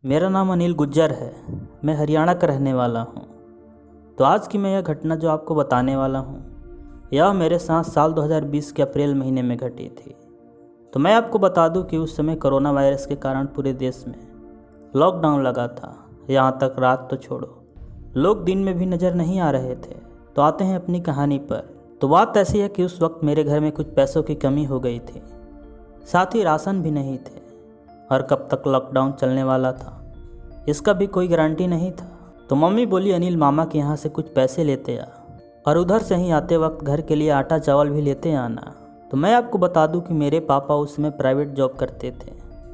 मेरा नाम अनिल गुज्जर है। मैं हरियाणा का रहने वाला हूँ। तो आज की मैं यह घटना जो आपको बताने वाला हूँ यह मेरे साथ साल 2020 के अप्रैल महीने में घटी थी। तो मैं आपको बता दूं कि उस समय कोरोना वायरस के कारण पूरे देश में लॉकडाउन लगा था। यहाँ तक रात तो छोड़ो, लोग दिन में भी नज़र नहीं आ रहे थे। तो आते हैं अपनी कहानी पर। तो बात ऐसी है कि उस वक्त मेरे घर में कुछ पैसों की कमी हो गई थी, साथ ही राशन भी नहीं थे और कब तक लॉकडाउन चलने वाला था इसका भी कोई गारंटी नहीं था। तो मम्मी बोली, अनिल मामा के यहाँ से कुछ पैसे लेते आ और उधर से ही आते वक्त घर के लिए आटा चावल भी लेते आना। तो मैं आपको बता दूं कि मेरे पापा उस समय प्राइवेट जॉब करते थे।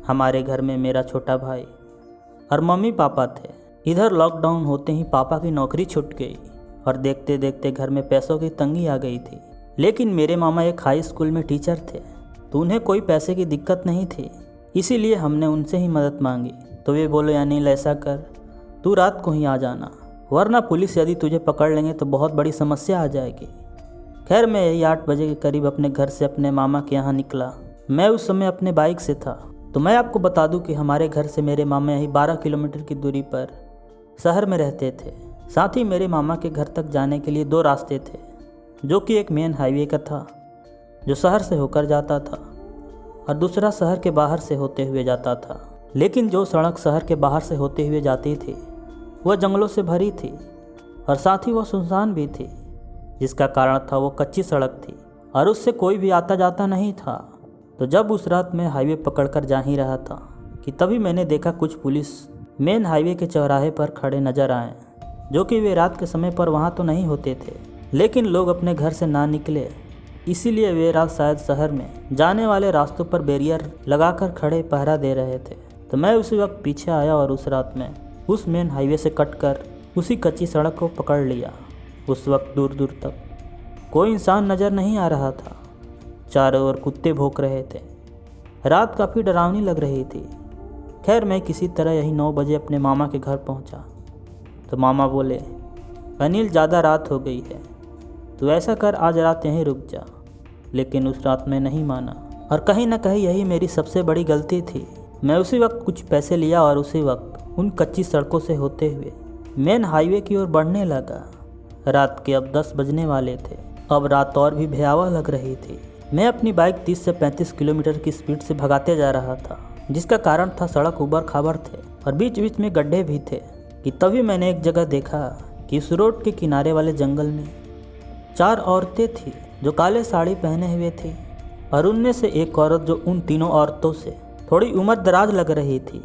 हमारे घर में मेरा छोटा भाई और मम्मी पापा थे। इधर लॉकडाउन होते ही पापा की नौकरी छूट गई और देखते देखते घर में पैसों की तंगी आ गई थी। लेकिन मेरे मामा एक हाई स्कूल में टीचर थे, तो उन्हें कोई पैसे की दिक्कत नहीं थी, इसीलिए हमने उनसे ही मदद मांगी। तो वे बोले, अनिल ऐसा कर, तू रात को ही आ जाना, वरना पुलिस यदि तुझे पकड़ लेंगे तो बहुत बड़ी समस्या आ जाएगी। खैर मैं यही 8 बजे के करीब अपने घर से अपने मामा के यहाँ निकला। मैं उस समय अपने बाइक से था। तो मैं आपको बता दूं कि हमारे घर से मेरे मामा यही 12 किलोमीटर की दूरी पर शहर में रहते थे। साथ ही मेरे मामा के घर तक जाने के लिए 2 रास्ते थे, जो कि एक मेन हाईवे का था जो शहर से होकर जाता था और दूसरा शहर के बाहर से होते हुए जाता था। लेकिन जो सड़क शहर के बाहर से होते हुए जाती थी वह जंगलों से भरी थी और साथ ही वह सुनसान भी थी, जिसका कारण था वो कच्ची सड़क थी और उससे कोई भी आता जाता नहीं था। तो जब उस रात मैं हाईवे पकड़कर जा ही रहा था कि तभी मैंने देखा कुछ पुलिस मेन हाईवे के चौराहे पर खड़े नजर आए, जो कि वे रात के समय पर वहाँ तो नहीं होते थे, लेकिन लोग अपने घर से ना निकले इसीलिए वे रात शायद शहर में जाने वाले रास्तों पर बैरियर लगाकर खड़े पहरा दे रहे थे। तो मैं उसी वक्त पीछे आया और उस रात में उस मेन हाईवे से कटकर उसी कच्ची सड़क को पकड़ लिया। उस वक्त दूर दूर तक कोई इंसान नज़र नहीं आ रहा था, चारों ओर कुत्ते भौंक रहे थे। रात काफ़ी डरावनी लग रही थी। खैर मैं किसी तरह यही 9 बजे अपने मामा के घर पहुंचा। तो मामा बोले, अनिल ज़्यादा रात हो गई है, तो ऐसा कर आज रात यहीं रुक जा। लेकिन उस रात मैं नहीं माना और कहीं ना कहीं यही मेरी सबसे बड़ी गलती थी। मैं उसी वक्त कुछ पैसे लिया और उसी वक्त उन कच्ची सड़कों से होते हुए मेन हाईवे की ओर बढ़ने लगा। रात के अब 10 बजने वाले थे। अब रात और भी भयावह लग रही थी। मैं अपनी बाइक 30 से 35 किलोमीटर की स्पीड से भगाते जा रहा था, जिसका कारण था सड़क उबड़ खाबड़ थे और बीच बीच में गड्ढे भी थे। कि तभी मैंने एक जगह देखा कि उस रोड के किनारे वाले जंगल में 4 औरतें थी जो काले साड़ी पहने हुए थी और उनमें से एक औरत जो उन तीनों औरतों से थोड़ी उम्र दराज लग रही थी,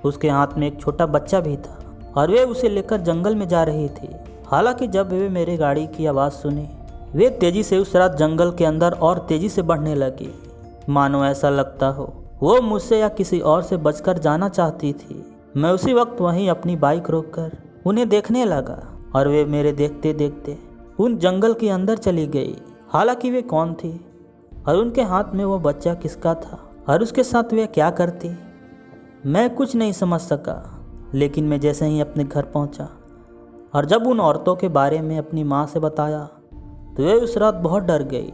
उसके हाथ में एक छोटा बच्चा भी था और वे उसे लेकर जंगल में जा रही थी। हालांकि जब वे मेरे गाड़ी की आवाज़ सुनी वे तेज़ी से उस रात जंगल के अंदर और तेज़ी से बढ़ने लगी, मानो ऐसा लगता हो वो मुझसे या किसी और से बचकर जाना चाहती थी। मैं उसी वक्त वहीं अपनी बाइक रोककर उन्हें देखने लगा और वे मेरे देखते देखते उन जंगल के अंदर चली गई। हालांकि वे कौन थी और उनके हाथ में वो बच्चा किसका था और उसके साथ वे क्या करती, मैं कुछ नहीं समझ सका। लेकिन मैं जैसे ही अपने घर पहुंचा और जब उन औरतों के बारे में अपनी माँ से बताया तो वे उस रात बहुत डर गई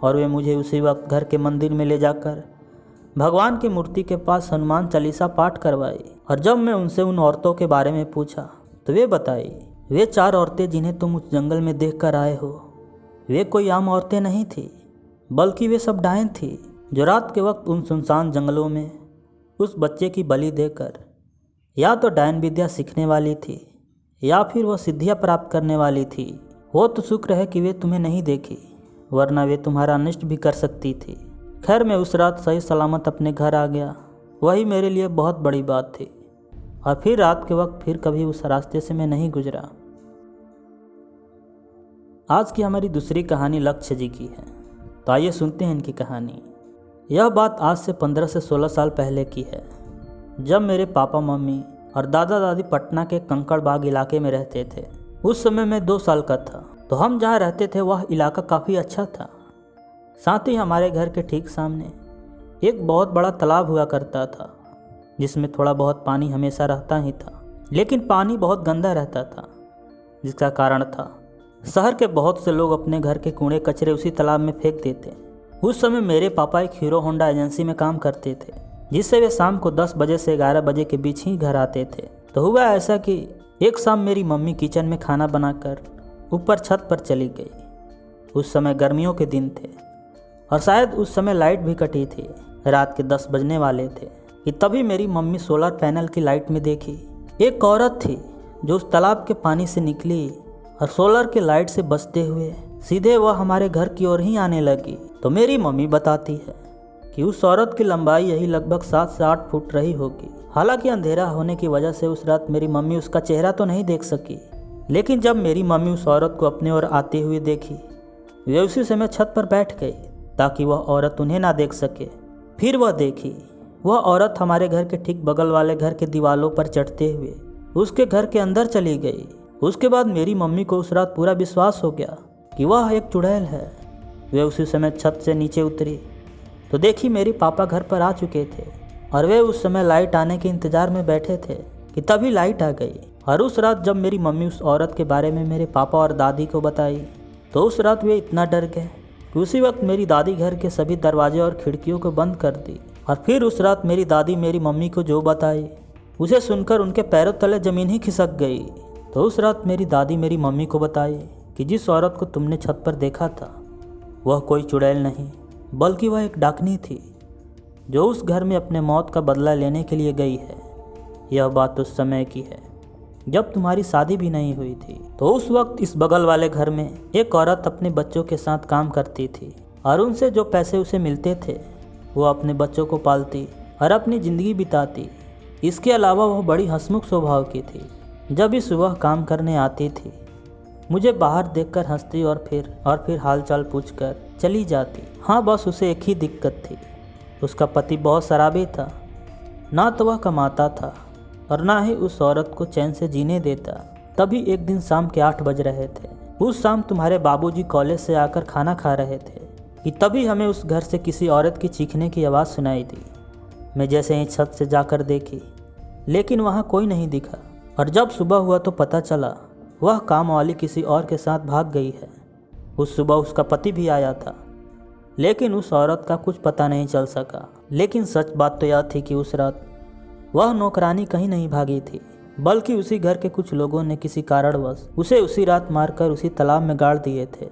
और वे मुझे उसी वक्त घर के मंदिर में ले जाकर भगवान की मूर्ति के पास हनुमान चालीसा पाठ करवाई। और जब मैं उनसे उन औरतों के बारे में पूछा तो वे बताई, वे 4 औरतें जिन्हें तुम उस जंगल में देख कर आए हो वे कोई आम औरतें नहीं थी, बल्कि वे सब डायन थी जो रात के वक्त उन सुनसान जंगलों में उस बच्चे की बलि देकर या तो डायन विद्या सीखने वाली थी या फिर वह सिद्धियाँ प्राप्त करने वाली थी। वो तो शुक्र है कि वे तुम्हें नहीं देखी, वरना वे तुम्हारा अनिष्ट भी कर सकती थी। खैर मैं उस रात सही सलामत अपने घर आ गया, वही मेरे लिए बहुत बड़ी बात थी। और फिर रात के वक्त फिर कभी उस रास्ते से मैं नहीं गुजरा। आज की हमारी दूसरी कहानी लक्ष्य जी की है। तो आइए सुनते हैं इनकी कहानी। यह बात आज से 15 से 16 साल पहले की है, जब मेरे पापा मम्मी और दादा दादी पटना के कंकड़ बाग इलाके में रहते थे। उस समय मैं 2 साल का था। तो हम जहाँ रहते थे वह इलाका काफ़ी अच्छा था। साथ ही हमारे घर के ठीक सामने एक बहुत बड़ा तालाब हुआ करता था, जिसमें थोड़ा बहुत पानी हमेशा रहता ही था, लेकिन पानी बहुत गंदा रहता था, जिसका कारण था शहर के बहुत से लोग अपने घर के कूड़े कचरे उसी तालाब में फेंक देते। उस समय मेरे पापा एक हीरो होंडा एजेंसी में काम करते थे। जिससे वे शाम को 10 बजे से 11 बजे के बीच ही घर आते थे। तो हुआ ऐसा कि एक शाम मेरी मम्मी किचन में खाना बनाकर ऊपर छत पर चली गई। उस समय गर्मियों के दिन थे और शायद उस समय लाइट भी कटी थी। रात के 10 बजने वाले थे कि तभी मेरी मम्मी सोलर पैनल की लाइट में देखी एक औरत थी जो उस तालाब के पानी से निकली और सोलर के लाइट से बचते हुए सीधे वह हमारे घर की ओर ही आने लगी। तो मेरी मम्मी बताती है कि उस औरत की लंबाई यही लगभग 7 से 8 फुट रही होगी। हालांकि अंधेरा होने की वजह से उस रात मेरी मम्मी उसका चेहरा तो नहीं देख सकी, लेकिन जब मेरी मम्मी उस औरत को अपने ओर आते हुए देखी, वे उसी समय छत पर बैठ गई ताकि वह औरत उन्हें ना देख सके। फिर वह देखी, वह औरत हमारे घर के ठीक बगल वाले घर के दीवालों पर चढ़ते हुए उसके घर के अंदर चली गई। उसके बाद मेरी मम्मी को उस रात पूरा विश्वास हो गया कि वह एक चुड़ैल है। वे उसी समय छत से नीचे उतरी तो देखी मेरे पापा घर पर आ चुके थे और वे उस समय लाइट आने के इंतज़ार में बैठे थे कि तभी लाइट आ गई। और उस रात जब मेरी मम्मी उस औरत के बारे में मेरे पापा और दादी को बताई तो उस रात वे इतना डर गए कि उसी वक्त मेरी दादी घर के सभी दरवाजे और खिड़कियों को बंद कर दी। और फिर उस रात मेरी दादी मेरी मम्मी को जो बताई उसे सुनकर उनके पैरों तले ज़मीन ही खिसक गई। तो उस रात मेरी दादी मेरी मम्मी को बताई कि जिस औरत को तुमने छत पर देखा था वह कोई चुड़ैल नहीं बल्कि वह एक डाकनी थी जो उस घर में अपने मौत का बदला लेने के लिए गई है। यह बात उस समय की है जब तुम्हारी शादी भी नहीं हुई थी। तो उस वक्त इस बगल वाले घर में एक औरत अपने बच्चों के साथ काम करती थी और उनसे जो पैसे उसे मिलते थे वो अपने बच्चों को पालती और अपनी ज़िंदगी बिताती। इसके अलावा वह बड़ी हंसमुख स्वभाव की थी। जब भी सुबह काम करने आती थी मुझे बाहर देखकर हंसती और फिर हालचाल पूछकर चली जाती। हाँ, बस उसे एक ही दिक्कत थी, उसका पति बहुत शराबी था। ना तो वह कमाता था और ना ही उस औरत को चैन से जीने देता। तभी एक दिन शाम के 8 बज रहे थे। उस शाम तुम्हारे बाबूजी कॉलेज से आकर खाना खा रहे थे कि तभी हमें उस घर से किसी औरत की चीखने की आवाज़ सुनाई दी। मैं जैसे ही छत से जाकर देखी लेकिन वहाँ कोई नहीं दिखा और जब सुबह हुआ तो पता चला वह काम वाली किसी और के साथ भाग गई है। उस सुबह उसका पति भी आया था लेकिन उस औरत का कुछ पता नहीं चल सका। लेकिन सच बात तो यह थी कि उस रात वह नौकरानी कहीं नहीं भागी थी बल्कि उसी घर के कुछ लोगों ने किसी कारणवश उसे उसी रात मारकर उसी तालाब में गाड़ दिए थे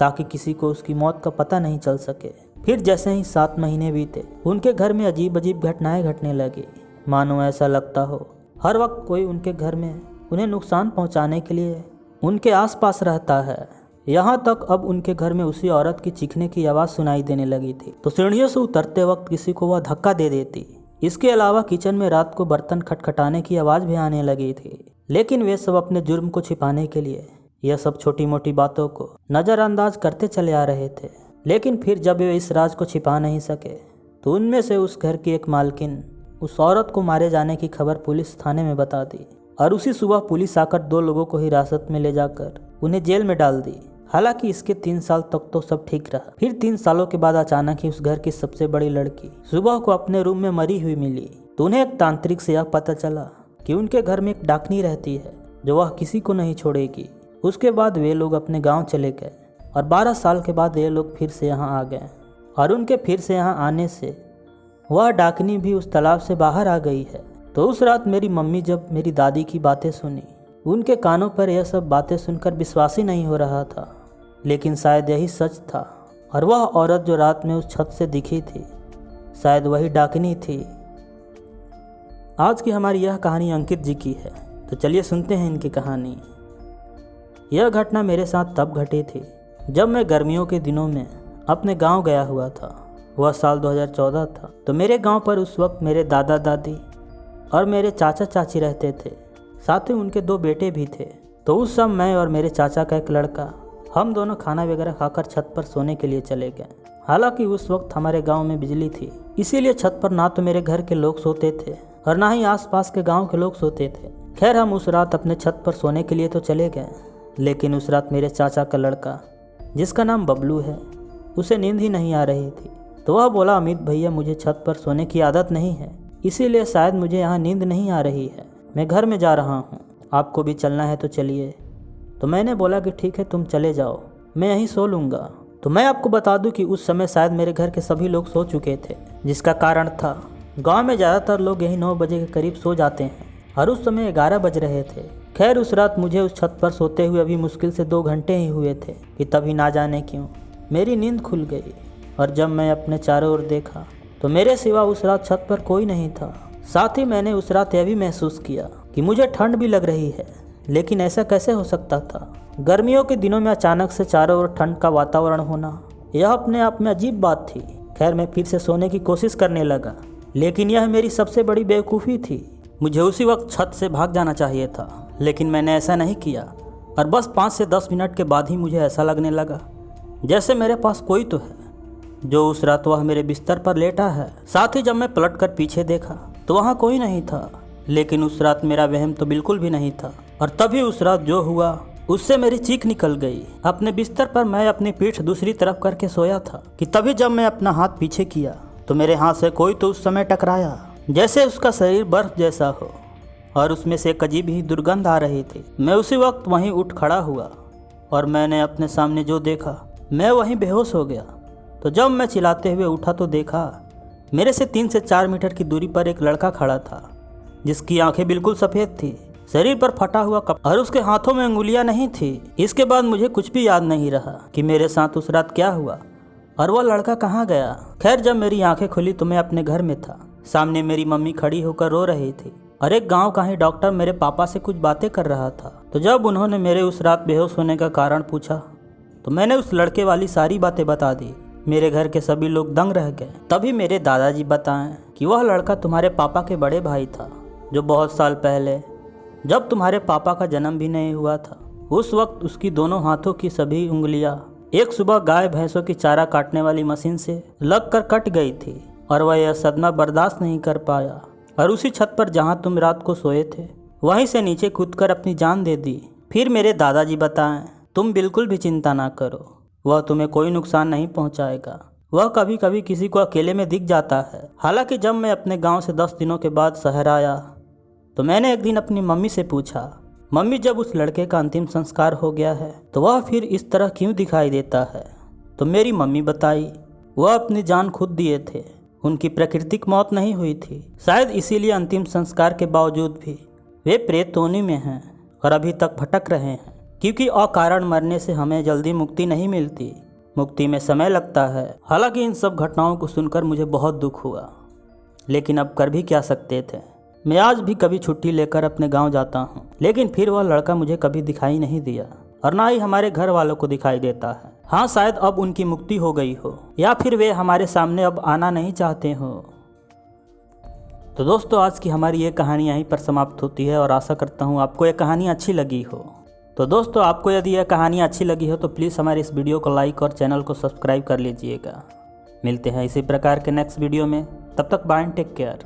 ताकि किसी को उसकी मौत का पता नहीं चल सके। फिर जैसे ही 7 महीने बीते उनके घर में अजीब अजीब घटनाएं घटने लगी। मानो ऐसा लगता हो हर वक्त कोई उनके घर में उन्हें नुकसान पहुंचाने के लिए उनके आसपास रहता है। यहाँ तक अब उनके घर में उसी औरत की चीखने की आवाज़ सुनाई देने लगी थी तो सीढ़ियों से उतरते वक्त किसी को वह धक्का दे देती। इसके अलावा किचन में रात को बर्तन खटखटाने की आवाज़ भी आने लगी थी। लेकिन वे सब अपने जुर्म को छिपाने के लिए यह सब छोटी मोटी बातों को नज़रअंदाज करते चले आ रहे थे। लेकिन फिर जब वे इस राज को छिपा नहीं सके तो उनमें से उस घर की एक मालकिन उस औरत को मारे जाने की खबर पुलिस थाने में बता दी और उसी सुबह पुलिस आकर 2 लोगों को हिरासत में ले जाकर उन्हें जेल में डाल दी। हालांकि इसके 3 साल तक तो सब ठीक रहा। फिर 3 सालों के बाद अचानक ही उस घर की सबसे बड़ी लड़की सुबह को अपने रूम में मरी हुई मिली। तो उन्हें एक तांत्रिक से यह पता चला कि उनके घर में एक डाकनी रहती है जो वह किसी को नहीं छोड़ेगी। उसके बाद वे लोग अपने गाँव चले गए और 12 साल के बाद ये लोग फिर से यहाँ आ गए और उनके फिर से यहाँ आने से वह डाकनी भी उस तालाब से बाहर आ गई है। तो उस रात मेरी मम्मी जब मेरी दादी की बातें सुनी उनके कानों पर यह सब बातें सुनकर विश्वास ही नहीं हो रहा था। लेकिन शायद यही सच था और वह औरत जो रात में उस छत से दिखी थी शायद वही डाकनी थी। आज की हमारी यह कहानी अंकित जी की है। तो चलिए सुनते हैं इनकी कहानी। यह घटना मेरे साथ तब घटी थी जब मैं गर्मियों के दिनों में अपने गांव गया हुआ था। वह साल 2014 था। तो मेरे गांव पर उस वक्त मेरे दादा दादी और मेरे चाचा चाची रहते थे, साथ ही उनके 2 बेटे भी थे। तो उस समय मैं और मेरे चाचा का एक लड़का हम दोनों खाना वगैरह खाकर छत पर सोने के लिए चले गए। हालांकि उस वक्त हमारे गांव में बिजली थी, इसीलिए छत पर ना तो मेरे घर के लोग सोते थे और ना ही आसपास के गांव के लोग सोते थे। खैर हम उस रात अपने छत पर सोने के लिए तो चले गए, लेकिन उस रात मेरे चाचा का लड़का जिसका नाम बबलू है उसे नींद ही नहीं आ रही थी। तो वह बोला, अमित भैया मुझे छत पर सोने की आदत नहीं है, इसीलिए शायद मुझे यहाँ नींद नहीं आ रही है, मैं घर में जा रहा हूँ, आपको भी चलना है तो चलिए। तो मैंने बोला कि ठीक है तुम चले जाओ, मैं यहीं सो लूँगा। तो मैं आपको बता दूं कि उस समय शायद मेरे घर के सभी लोग सो चुके थे, जिसका कारण था गांव में ज़्यादातर लोग यही 9 बजे के करीब सो जाते हैं और उस समय 11 बज रहे थे। खैर उस रात मुझे उस छत पर सोते हुए अभी मुश्किल से 2 घंटे ही हुए थे कि तभी ना जाने क्यों मेरी नींद खुल गई और जब मैं अपने चारों ओर देखा तो मेरे सिवा उस रात छत पर कोई नहीं था। साथ ही मैंने उस रात यह भी महसूस किया कि मुझे ठंड भी लग रही है, लेकिन ऐसा कैसे हो सकता था। गर्मियों के दिनों में अचानक से चारों ओर ठंड का वातावरण होना यह अपने आप में अजीब बात थी। खैर मैं फिर से सोने की कोशिश करने लगा, लेकिन यह मेरी सबसे बड़ी बेवकूफ़ी थी। मुझे उसी वक्त छत से भाग जाना चाहिए था, लेकिन मैंने ऐसा नहीं किया और बस 5 से 10 मिनट के बाद ही मुझे ऐसा लगने लगा जैसे मेरे पास कोई तो है जो उस रात वह मेरे बिस्तर पर लेटा है। साथ ही जब मैं पलटकर पीछे देखा तो वहाँ कोई नहीं था, लेकिन उस रात मेरा वहम तो बिल्कुल भी नहीं था। और तभी उस रात जो हुआ उससे मेरी चीख निकल गई। अपने बिस्तर पर मैं अपनी पीठ दूसरी तरफ करके सोया था कि तभी जब मैं अपना हाथ पीछे किया तो मेरे हाथ से कोई तो उस समय टकराया, जैसे उसका शरीर बर्फ जैसा हो और उसमें से एक अजीब ही दुर्गंध आ रही थी। मैं उसी वक्त वहीं उठ खड़ा हुआ और मैंने अपने सामने जो देखा मैं वहीं बेहोश हो गया। तो जब मैं चिल्लाते हुए उठा तो देखा मेरे से 3 से 4 मीटर की दूरी पर एक लड़का खड़ा था जिसकी आंखें बिल्कुल सफ़ेद थी, शरीर पर फटा हुआ कपड़ा और उसके हाथों में अंगुलियां नहीं थी। इसके बाद मुझे कुछ भी याद नहीं रहा कि मेरे साथ उस रात क्या हुआ और वह लड़का कहाँ गया। खैर जब मेरी आंखें खुली तो मैं अपने घर में था। सामने मेरी मम्मी खड़ी होकर रो रही थी और एक गांव का ही डॉक्टर मेरे पापा से कुछ बातें कर रहा था। तो जब उन्होंने मेरे उस रात बेहोश होने का कारण पूछा तो मैंने उस लड़के वाली सारी बातें बता दी। मेरे घर के सभी लोग दंग रह गए। तभी मेरे दादाजी बताएं कि वह लड़का तुम्हारे पापा के बड़े भाई था जो बहुत साल पहले जब तुम्हारे पापा का जन्म भी नहीं हुआ था उस वक्त उसकी दोनों हाथों की सभी उंगलियां एक सुबह गाय भैंसों की चारा काटने वाली मशीन से लगकर कट गई थी और वह यह सदमा बर्दाश्त नहीं कर पाया और उसी छत पर जहां तुम रात को सोए थे वहीं से नीचे कूदकर अपनी जान दे दी। फिर मेरे दादाजी बताएं तुम बिल्कुल भी चिंता ना करो, वह तुम्हें कोई नुकसान नहीं पहुंचाएगा। वह कभी कभी किसी को अकेले में दिख जाता है। हालांकि जब मैं अपने गांव से 10 दिनों के बाद शहर आया तो मैंने एक दिन अपनी मम्मी से पूछा, मम्मी जब उस लड़के का अंतिम संस्कार हो गया है तो वह फिर इस तरह क्यों दिखाई देता है। तो मेरी मम्मी बताई वह अपनी जान खुद दिए थे, उनकी प्राकृतिक मौत नहीं हुई थी। शायद इसीलिए अंतिम संस्कार के बावजूद भी वे प्रेतोनी में हैं और अभी तक भटक रहे हैं, क्योंकि अकारण मरने से हमें जल्दी मुक्ति नहीं मिलती, मुक्ति में समय लगता है। हालांकि इन सब घटनाओं को सुनकर मुझे बहुत दुख हुआ, लेकिन अब कर भी क्या सकते थे। मैं आज भी कभी छुट्टी लेकर अपने गांव जाता हूं, लेकिन फिर वह लड़का मुझे कभी दिखाई नहीं दिया और ना ही हमारे घर वालों को दिखाई देता है। हाँ, शायद अब उनकी मुक्ति हो गई हो या फिर वे हमारे सामने अब आना नहीं चाहते हो। तो दोस्तों आज की हमारी ये कहानी यहीं पर समाप्त होती है और आशा करता हूँ आपको ये कहानी अच्छी लगी हो। तो दोस्तों आपको यदि यह कहानी अच्छी लगी हो तो प्लीज़ हमारे इस वीडियो को लाइक और चैनल को सब्सक्राइब कर लीजिएगा। मिलते हैं इसी प्रकार के नेक्स्ट वीडियो में, तब तक बाय एंड टेक केयर।